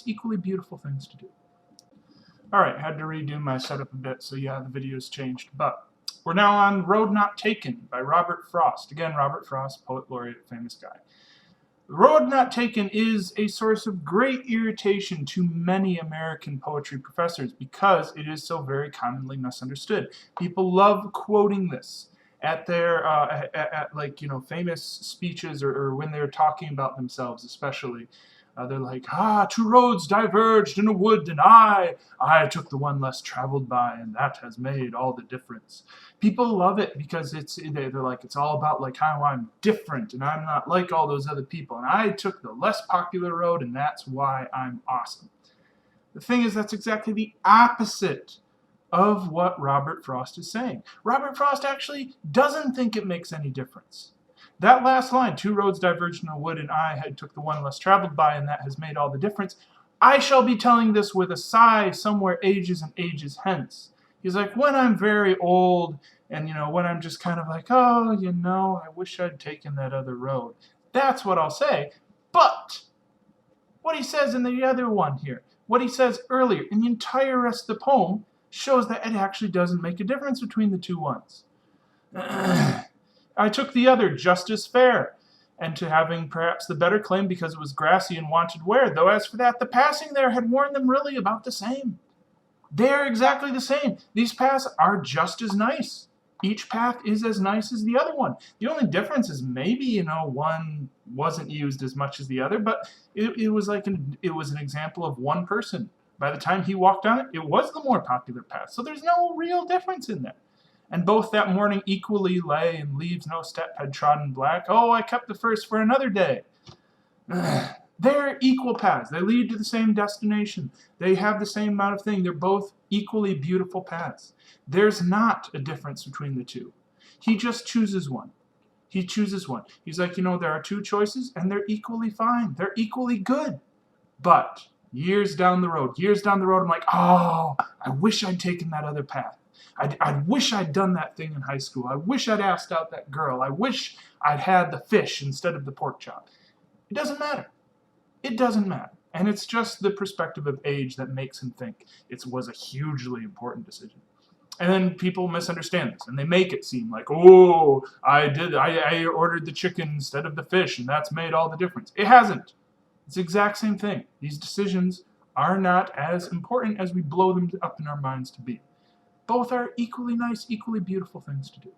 equally beautiful things to do. Alright, had to redo my setup a bit, so yeah, the video's changed. But we're now on Road Not Taken by Robert Frost. Again, Robert Frost, poet laureate, famous guy. Road Not Taken is a source of great irritation to many American poetry professors because it is so very commonly misunderstood. People love quoting this at their like, you know, famous speeches, or when they're talking about themselves, especially. They're like, two roads diverged in a wood, and I took the one less traveled by, and that has made all the difference. People love it because they're like, it's all about like how I'm different, and I'm not like all those other people, and I took the less popular road, and that's why I'm awesome. The thing is, that's exactly the opposite of what Robert Frost is saying. Robert Frost actually doesn't think it makes any difference. That last line, two roads diverged in a wood, and I had took the one less traveled by, and that has made all the difference. I shall be telling this with a sigh somewhere ages and ages hence. He's like, when I'm very old, and, you know, when I'm just kind of like, oh, you know, I wish I'd taken that other road. That's what I'll say. But what he says in the other one here, what he says earlier, in the entire rest of the poem, shows that it actually doesn't make a difference between the two ones. I took the other just as fair, and to having perhaps the better claim because it was grassy and wanted wear, though as for that, the passing there had worn them really about the same. They're exactly the same. These paths are just as nice. Each path is as nice as the other one. The only difference is maybe, you know, one wasn't used as much as the other, but it was an example of one person. By the time he walked on it, it was the more popular path. So there's no real difference in that. And both that morning equally lay, and leaves no step had trodden black. Oh, I kept the first for another day. They're equal paths. They lead to the same destination. They have the same amount of thing. They're both equally beautiful paths. There's not a difference between the two. He just chooses one. He chooses one. He's like, you know, there are two choices, and they're equally fine. They're equally good. But years down the road, I'm like, oh, I wish I'd taken that other path. I wish I'd done that thing in high school. I wish I'd asked out that girl. I wish I'd had the fish instead of the pork chop. It doesn't matter. It doesn't matter. And it's just the perspective of age that makes him think it was a hugely important decision. And then people misunderstand this, and they make it seem like, oh, I ordered the chicken instead of the fish, and that's made all the difference. It hasn't. It's the exact same thing. These decisions are not as important as we blow them up in our minds to be. Both are equally nice, equally beautiful things to do.